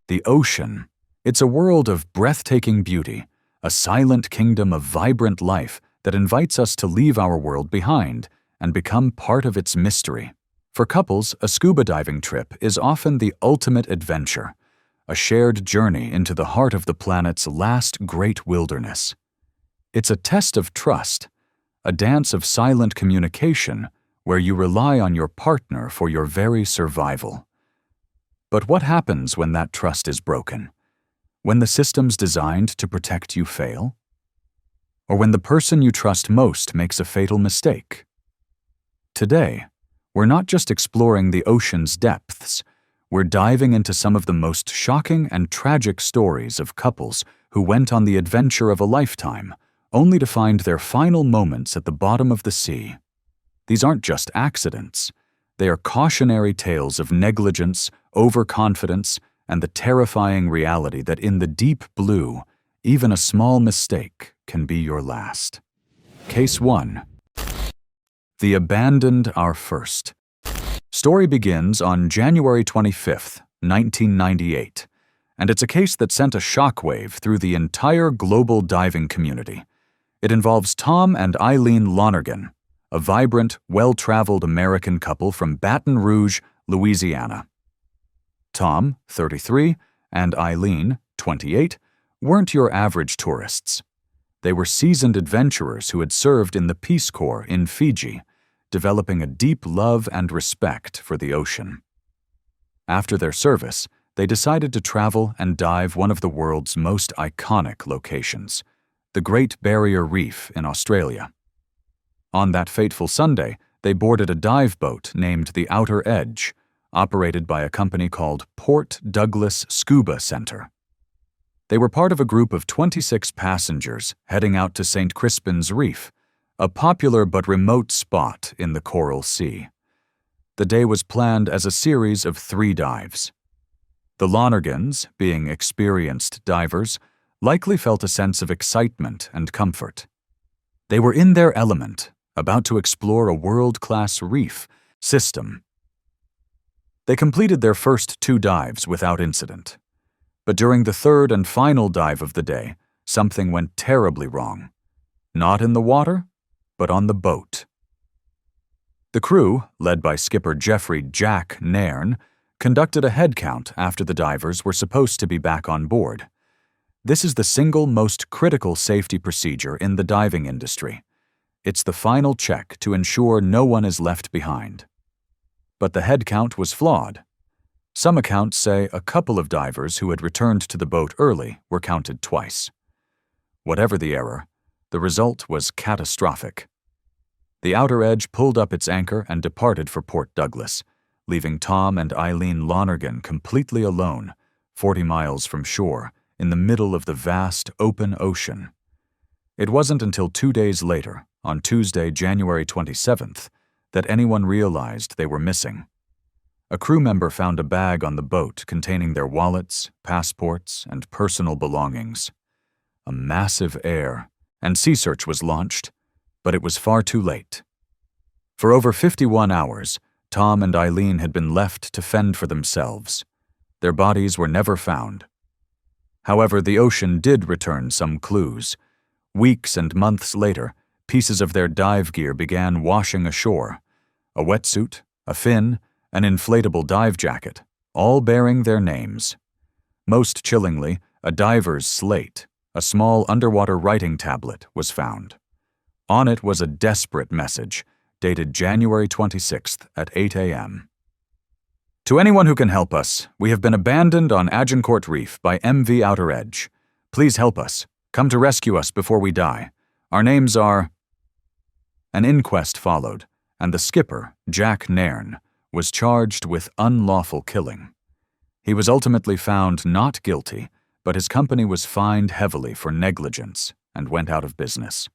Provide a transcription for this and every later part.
The ocean. It's a world of breathtaking beauty, a silent kingdom of vibrant life that invites us to leave our world behind and become part of its mystery. For couples, a scuba diving trip is often the ultimate adventure, a shared journey into the heart of the planet's last great wilderness. It's a test of trust, a dance of silent communication where you rely on your partner for your very survival. But what happens when that trust is broken? When the systems designed to protect you fail? Or when the person you trust most makes a fatal mistake? Today, we're not just exploring the ocean's depths, we're diving into some of the most shocking and tragic stories of couples who went on the adventure of a lifetime, only to find their final moments at the bottom of the sea. These aren't just accidents. They are cautionary tales of negligence, overconfidence, and the terrifying reality that in the deep blue, even a small mistake can be your last. Case 1. The Abandoned Are First. Story begins on January 25, 1998, and it's a case that sent a shockwave through the entire global diving community. It involves Tom and Eileen Lonergan, a vibrant, well-traveled American couple from Baton Rouge, Louisiana. Tom, 33, and Eileen, 28, weren't your average tourists. They were seasoned adventurers who had served in the Peace Corps in Fiji, developing a deep love and respect for the ocean. After their service, they decided to travel and dive one of the world's most iconic locations, the Great Barrier Reef in Australia. On that fateful Sunday, they boarded a dive boat named the Outer Edge, operated by a company called Port Douglas Scuba Center. They were part of a group of 26 passengers heading out to St. Crispin's Reef, a popular but remote spot in the Coral Sea. The day was planned as a series of 3 dives. The Lonergans, being experienced divers, likely felt a sense of excitement and comfort. They were in their element, about to explore a world-class reef system. They completed their first 2 dives without incident. But during the third and final dive of the day, something went terribly wrong. Not in the water, but on the boat. The crew, led by skipper Jeffrey "Jack" Nairn, conducted a head count after the divers were supposed to be back on board. This is the single most critical safety procedure in the diving industry. It's the final check to ensure no one is left behind. But the head count was flawed. Some accounts say a couple of divers who had returned to the boat early were counted twice. Whatever the error, the result was catastrophic. The Outer Edge pulled up its anchor and departed for Port Douglas, leaving Tom and Eileen Lonergan completely alone, 40 miles from shore, in the middle of the vast open ocean. It wasn't until 2 days later, on Tuesday, January 27th, that anyone realized they were missing. A crew member found a bag on the boat containing their wallets, passports, and personal belongings. A massive air and sea search was launched, but it was far too late. For over 51 hours, Tom and Eileen had been left to fend for themselves. Their bodies were never found. However, the ocean did return some clues. Weeks and months later, pieces of their dive gear began washing ashore. A wetsuit, a fin, an inflatable dive jacket, all bearing their names. Most chillingly, a diver's slate, a small underwater writing tablet, was found. On it was a desperate message, dated January 26th at 8 a.m. To anyone who can help us, we have been abandoned on Agincourt Reef by MV Outer Edge. Please help us. Come to rescue us before we die. Our names are... An inquest followed, and the skipper, Jack Nairn, was charged with unlawful killing. He was ultimately found not guilty, but his company was fined heavily for negligence and went out of business.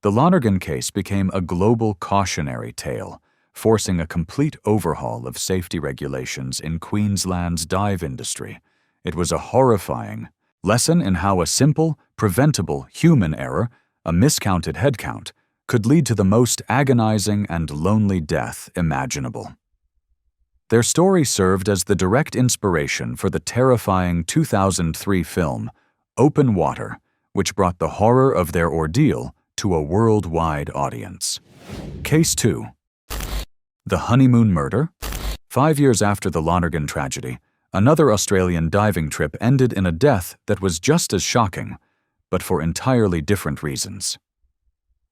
The Lonergan case became a global cautionary tale, forcing a complete overhaul of safety regulations in Queensland's dive industry. It was a horrifying lesson in how a simple, preventable human error, a miscounted head count, could lead to the most agonizing and lonely death imaginable. Their story served as the direct inspiration for the terrifying 2003 film Open Water, which brought the horror of their ordeal to a worldwide audience. Case 2. The honeymoon murder? 5 years after the Lonergan tragedy, another Australian diving trip ended in a death that was just as shocking, but for entirely different reasons.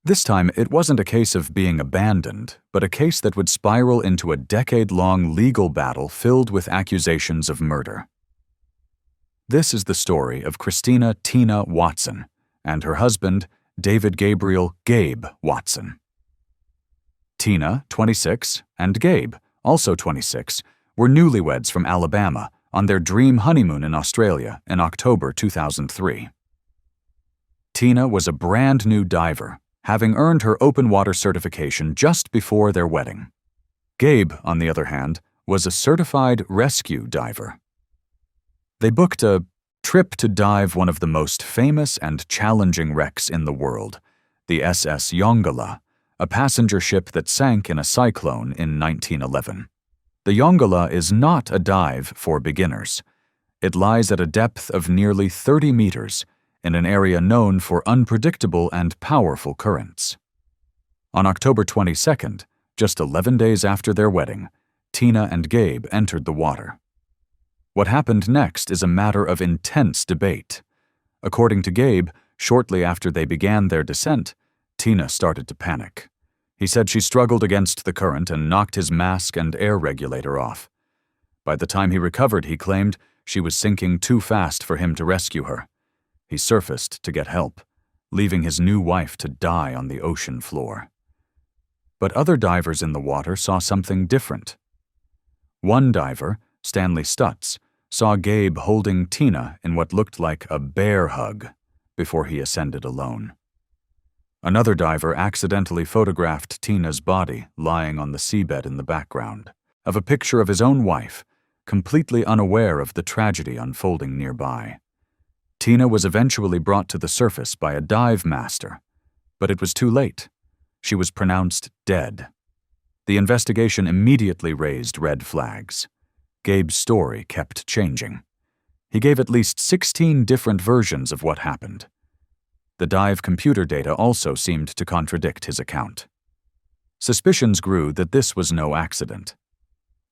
This time, it wasn't a case of being abandoned, but a case that would spiral into a decade-long legal battle filled with accusations of murder. This is the story of Christina "Tina" Watson and her husband, David Gabriel "Gabe" Watson. Tina, 26, and Gabe, also 26, were newlyweds from Alabama on their dream honeymoon in Australia in October 2003. Tina was a brand-new diver, having earned her open water certification just before their wedding. Gabe, on the other hand, was a certified rescue diver. They booked a trip to dive one of the most famous and challenging wrecks in the world, the SS Yongala, a passenger ship that sank in a cyclone in 1911. The Yongala is not a dive for beginners. It lies at a depth of nearly 30 meters, in an area known for unpredictable and powerful currents. On October 22nd, just 11 days after their wedding, Tina and Gabe entered the water. What happened next is a matter of intense debate. According to Gabe, shortly after they began their descent, Tina started to panic. He said she struggled against the current and knocked his mask and air regulator off. By the time he recovered, he claimed she was sinking too fast for him to rescue her. He surfaced to get help, leaving his new wife to die on the ocean floor. But other divers in the water saw something different. One diver, Stanley Stutz, saw Gabe holding Tina in what looked like a bear hug before he ascended alone. Another diver accidentally photographed Tina's body lying on the seabed in the background of a picture of his own wife, completely unaware of the tragedy unfolding nearby. Tina was eventually brought to the surface by a dive master, but it was too late. She was pronounced dead. The investigation immediately raised red flags. Gabe's story kept changing. He gave at least 16 different versions of what happened. The dive computer data also seemed to contradict his account. Suspicions grew that this was no accident.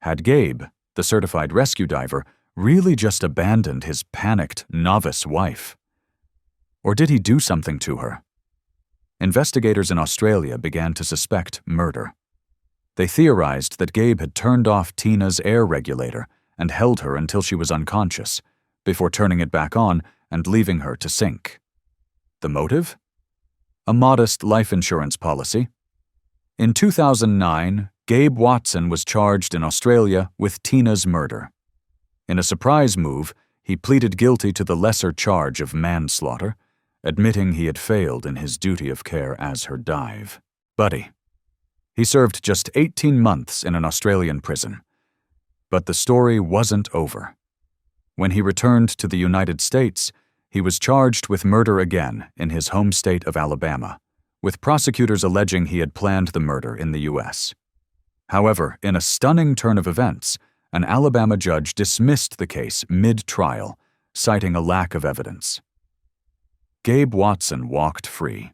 Had Gabe, the certified rescue diver, really just abandoned his panicked novice wife? Or did he do something to her? Investigators in Australia began to suspect murder. They theorized that Gabe had turned off Tina's air regulator and held her until she was unconscious, before turning it back on and leaving her to sink. The motive? A modest life insurance policy. In 2009, Gabe Watson was charged in Australia with Tina's murder. In a surprise move, he pleaded guilty to the lesser charge of manslaughter, admitting he had failed in his duty of care as her dive buddy. He served just 18 months in an Australian prison. But the story wasn't over. When he returned to the United States, he was charged with murder again in his home state of Alabama, with prosecutors alleging he had planned the murder in the U.S. However, in a stunning turn of events, an Alabama judge dismissed the case mid-trial, citing a lack of evidence. Gabe Watson walked free.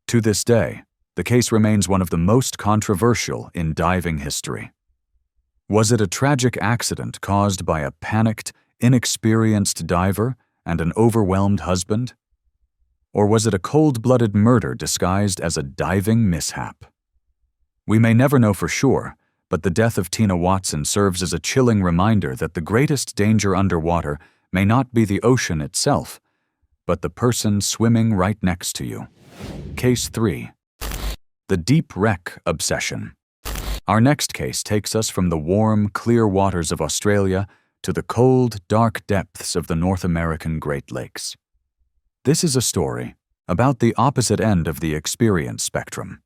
To this day, the case remains one of the most controversial in diving history. Was it a tragic accident caused by a panicked, inexperienced diver and an overwhelmed husband? Or was it a cold-blooded murder disguised as a diving mishap? We may never know for sure, but the death of Tina Watson serves as a chilling reminder that the greatest danger underwater may not be the ocean itself, but the person swimming right next to you. Case 3. The deep wreck obsession. Our next case takes us from the warm, clear waters of Australia to the cold, dark depths of the North American Great Lakes. This is a story about the opposite end of the experience spectrum.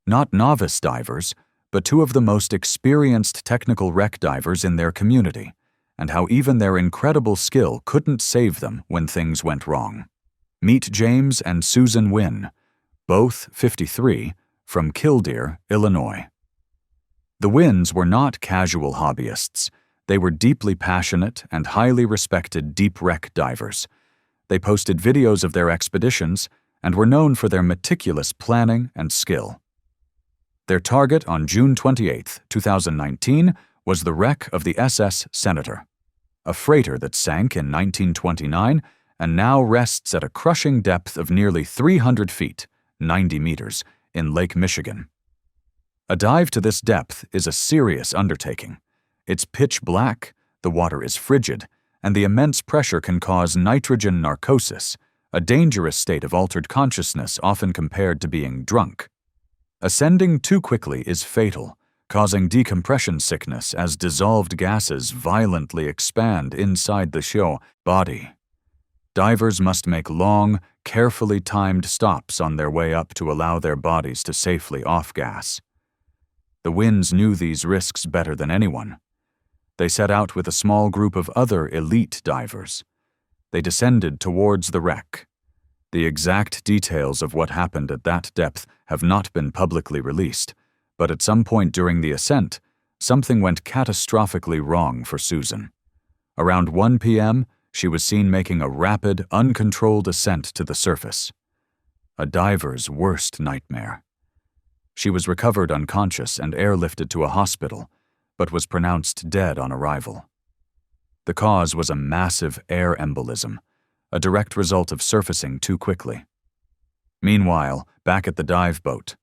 Not novice divers, but two of the most experienced technical wreck divers in their community, and how even their incredible skill couldn't save them when things went wrong. Meet James and Susan Wynn, both 53, from Killdeer, Illinois. The Winns were not casual hobbyists. They were deeply passionate and highly respected deep wreck divers. They posted videos of their expeditions and were known for their meticulous planning and skill. Their target on June 28, 2019, was the wreck of the SS Senator, a freighter that sank in 1929 and now rests at a crushing depth of nearly 300 feet, 90 meters, in Lake Michigan. A dive to this depth is a serious undertaking. It's pitch black, the water is frigid, and the immense pressure can cause nitrogen narcosis, a dangerous state of altered consciousness often compared to being drunk. Ascending too quickly is fatal, causing decompression sickness as dissolved gases violently expand inside the shell body. Divers must make long, carefully timed stops on their way up to allow their bodies to safely off-gas. The Winns knew these risks better than anyone. They set out with a small group of other elite divers. They descended towards the wreck. The exact details of what happened at that depth have not been publicly released, but at some point during the ascent, something went catastrophically wrong for Susan. Around 1 p.m., she was seen making a rapid, uncontrolled ascent to the surface. A diver's worst nightmare. She was recovered unconscious and airlifted to a hospital, but was pronounced dead on arrival. The cause was a massive air embolism, a direct result of surfacing too quickly. Meanwhile, back at the dive boat,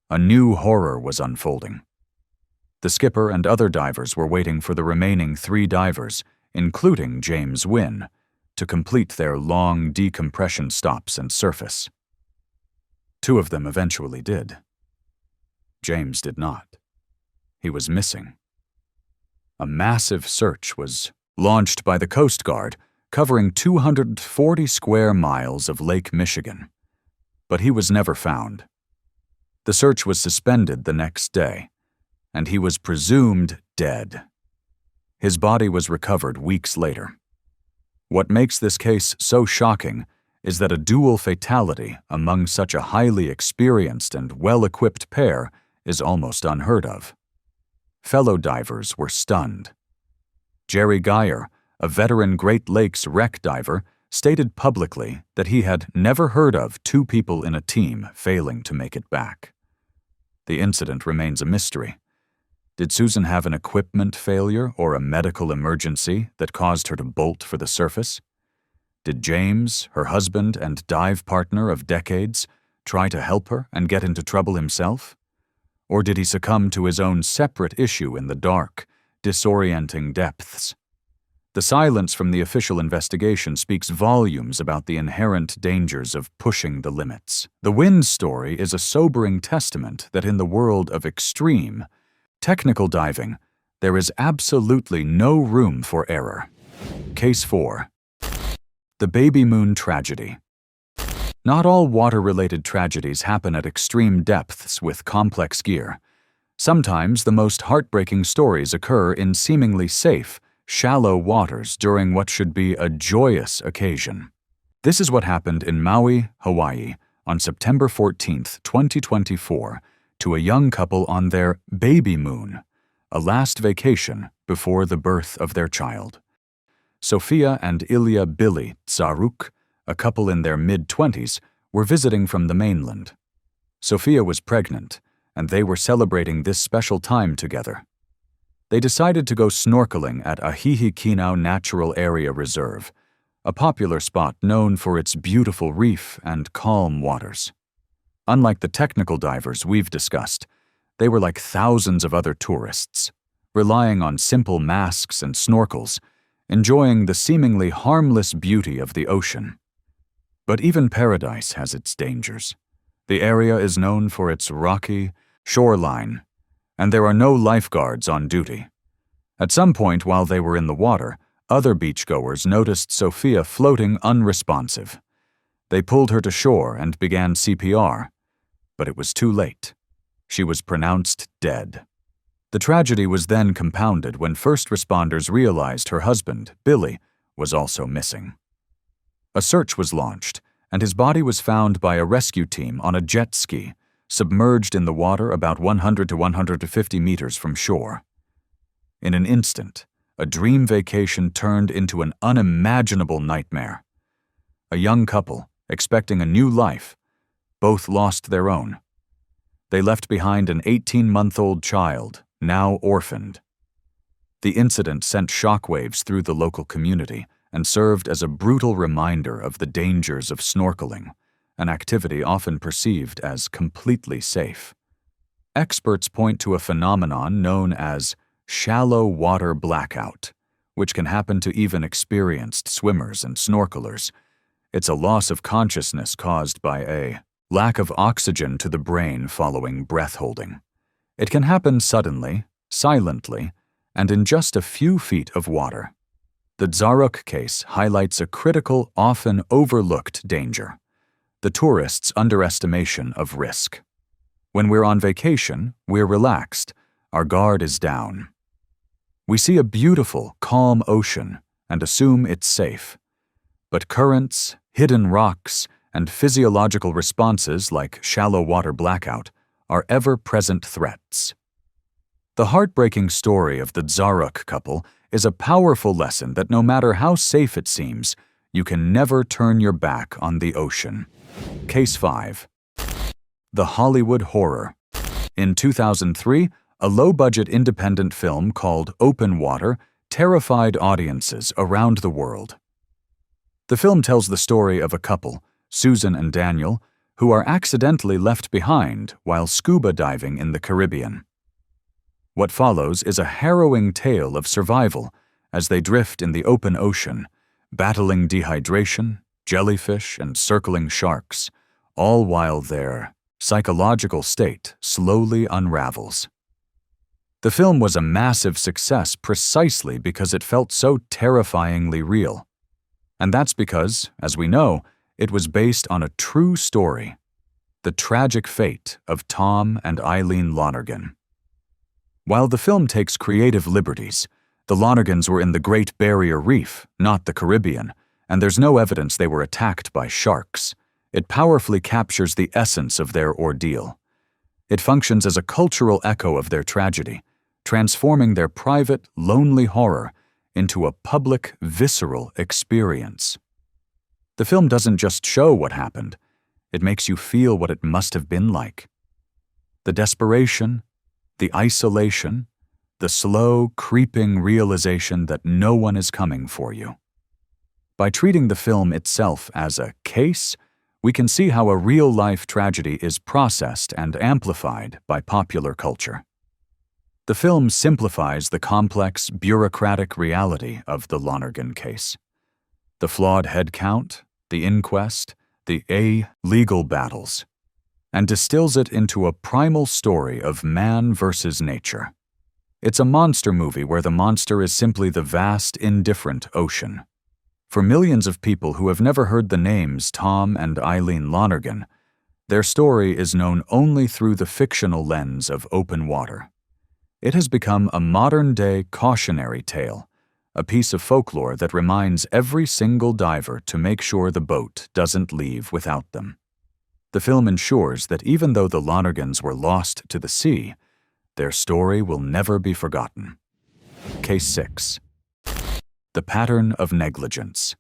a new horror was unfolding. The skipper and other divers were waiting for the remaining 3 divers, including James Wynn, to complete their long decompression stops and surface. 2 of them eventually did. James did not. He was missing. A massive search was launched by the Coast Guard, covering 240 square miles of Lake Michigan, but he was never found. The search was suspended the next day, and he was presumed dead. His body was recovered weeks later. What makes this case so shocking is that a dual fatality among such a highly experienced and well-equipped pair is almost unheard of. Fellow divers were stunned. Jerry Geyer, a veteran Great Lakes wreck diver, stated publicly that he had never heard of 2 people in a team failing to make it back. The incident remains a mystery. Did Susan have an equipment failure or a medical emergency that caused her to bolt for the surface? Did James, her husband and dive partner of decades, try to help her and get into trouble himself? Or did he succumb to his own separate issue in the dark, disorienting depths? The silence from the official investigation speaks volumes about the inherent dangers of pushing the limits. The Winns story is a sobering testament that in the world of extreme, technical diving, there is absolutely no room for error. Case 4. The Baby Moon Tragedy. Not all water-related tragedies happen at extreme depths with complex gear. Sometimes the most heartbreaking stories occur in seemingly safe, shallow waters during what should be a joyous occasion. This is what happened in Maui, Hawaii, on September 14, 2024, to a young couple on their baby moon, a last vacation before the birth of their child. Sophia and Ilya Billy Tsaruk, a couple in their mid-20s, were visiting from the mainland. Sophia was pregnant, and they were celebrating this special time together. They decided to go snorkeling at Ahihikinau Natural Area Reserve, a popular spot known for its beautiful reef and calm waters. Unlike the technical divers we've discussed, they were like thousands of other tourists, relying on simple masks and snorkels, enjoying the seemingly harmless beauty of the ocean. But even paradise has its dangers. The area is known for its rocky shoreline, and there are no lifeguards on duty. At some point while they were in the water, other beachgoers noticed Sophia floating unresponsive. They pulled her to shore and began CPR, but it was too late. She was pronounced dead. The tragedy was then compounded when first responders realized her husband, Billy, was also missing. A search was launched, and his body was found by a rescue team on a jet ski, submerged in the water about 100 to 150 meters from shore. In an instant, a dream vacation turned into an unimaginable nightmare. A young couple, expecting a new life, both lost their own. They left behind an 18-month-old child, now orphaned. The incident sent shockwaves through the local community and served as a brutal reminder of the dangers of snorkeling, an activity often perceived as completely safe. Experts point to a phenomenon known as shallow water blackout, which can happen to even experienced swimmers and snorkelers. It's a loss of consciousness caused by a lack of oxygen to the brain following breath holding. It can happen suddenly, silently, and in just a few feet of water. The Dzaruk case highlights a critical, often overlooked danger: the tourist's underestimation of risk. When we're on vacation, we're relaxed, our guard is down. We see a beautiful, calm ocean and assume it's safe. But currents, hidden rocks, and physiological responses like shallow water blackout are ever-present threats. The heartbreaking story of the Dzaruk couple is a powerful lesson that no matter how safe it seems, you can never turn your back on the ocean. Case 5. The Hollywood Horror. In 2003, a low-budget independent film called Open Water terrified audiences around the world. The film tells the story of a couple, Susan and Daniel, who are accidentally left behind while scuba diving in the Caribbean. What follows is a harrowing tale of survival as they drift in the open ocean, battling dehydration, jellyfish, and circling sharks, all while their psychological state slowly unravels. The film was a massive success precisely because it felt so terrifyingly real. And that's because, as we know, it was based on a true story: the tragic fate of Tom and Eileen Lonergan. While the film takes creative liberties, the Lonergans were in the Great Barrier Reef, not the Caribbean, and there's no evidence they were attacked by sharks. It powerfully captures the essence of their ordeal. It functions as a cultural echo of their tragedy, transforming their private, lonely horror into a public, visceral experience. The film doesn't just show what happened, it makes you feel what it must have been like. The desperation, the isolation, the slow, creeping realization that no one is coming for you. By treating the film itself as a case, we can see how a real-life tragedy is processed and amplified by popular culture. The film simplifies the complex, bureaucratic reality of the Lonergan case. The flawed head count, the inquest, the legal battles, and distills it into a primal story of man versus nature. It's a monster movie where the monster is simply the vast, indifferent ocean. For millions of people who have never heard the names Tom and Eileen Lonergan, their story is known only through the fictional lens of Open Water. It has become a modern-day cautionary tale, a piece of folklore that reminds every single diver to make sure the boat doesn't leave without them. The film ensures that even though the Lonergans were lost to the sea, their story will never be forgotten. Case 6. The Pattern of Negligence.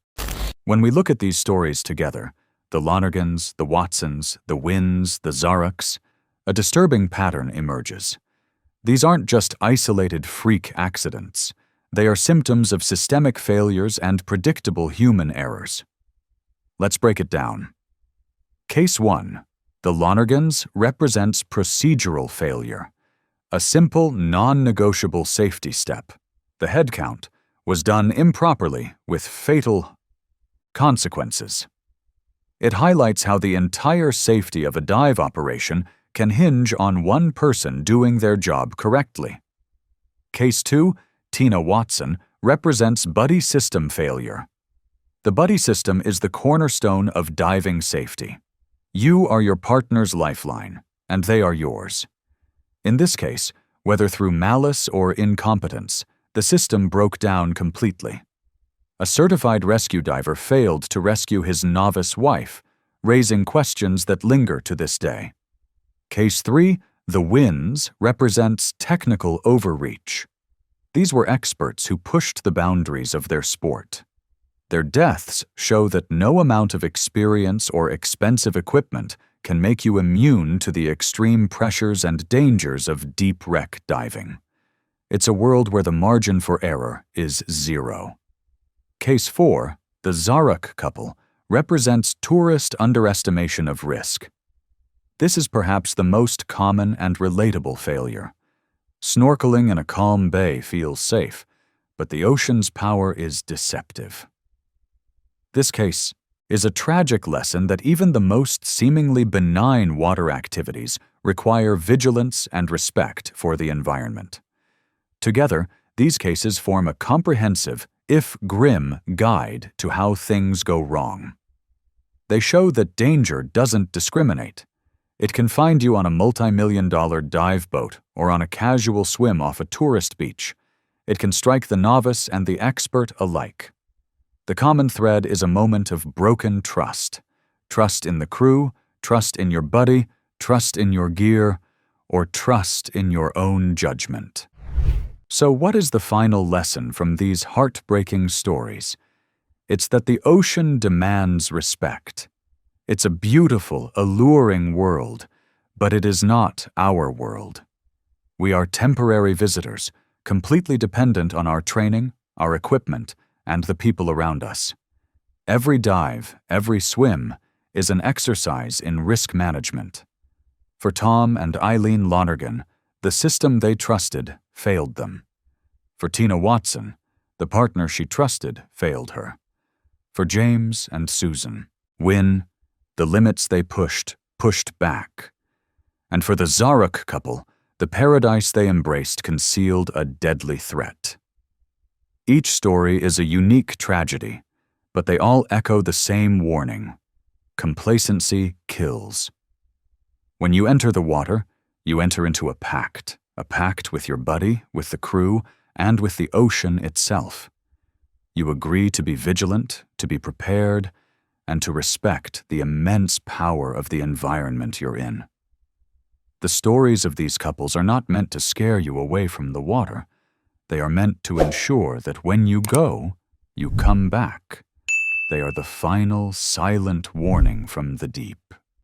When we look at these stories together, the Lonergans, the Watsons, the Wynns, the Dzaruks, a disturbing pattern emerges. These aren't just isolated freak accidents. They are symptoms of systemic failures and predictable human errors. Let's break it down. Case 1. The Lonergans represents procedural failure. A simple, non-negotiable safety step, the head count, was done improperly with fatal consequences. It highlights how the entire safety of a dive operation can hinge on one person doing their job correctly. Case 2, Tina Watson, represents buddy system failure. The buddy system is the cornerstone of diving safety. You are your partner's lifeline, and they are yours. In this case, whether through malice or incompetence, the system broke down completely. A certified rescue diver failed to rescue his novice wife, raising questions that linger to this day. Case 3, the wins, represents technical overreach. These were experts who pushed the boundaries of their sport. Their deaths show that no amount of experience or expensive equipment can make you immune to the extreme pressures and dangers of deep wreck diving. It's a world where the margin for error is zero. Case 4, the Zaruk couple, represents tourist underestimation of risk. This is perhaps the most common and relatable failure. Snorkeling in a calm bay feels safe, but the ocean's power is deceptive. This case is a tragic lesson that even the most seemingly benign water activities require vigilance and respect for the environment. Together, these cases form a comprehensive, if grim, guide to how things go wrong. They show that danger doesn't discriminate. It can find you on a multi-million-dollar dive boat or on a casual swim off a tourist beach. It can strike the novice and the expert alike. The common thread is a moment of broken trust. Trust in the crew, trust in your buddy, trust in your gear, or trust in your own judgment. So what is the final lesson from these heartbreaking stories? It's that the ocean demands respect. It's a beautiful, alluring world, but it is not our world. We are temporary visitors, completely dependent on our training, our equipment, and the people around us. Every dive, every swim, is an exercise in risk management. For Tom and Eileen Lonergan, the system they trusted failed them. For Tina Watson, the partner she trusted failed her. For James and Susan, the limits they pushed back. And for the Zaruk couple, the paradise they embraced concealed a deadly threat. Each story is a unique tragedy, but they all echo the same warning: complacency kills. When you enter the water, you enter into a pact with your buddy, with the crew, and with the ocean itself. You agree to be vigilant, to be prepared, and to respect the immense power of the environment you're in. The stories of these couples are not meant to scare you away from the water. They are meant to ensure that when you go, you come back. They are the final, silent warning from the deep.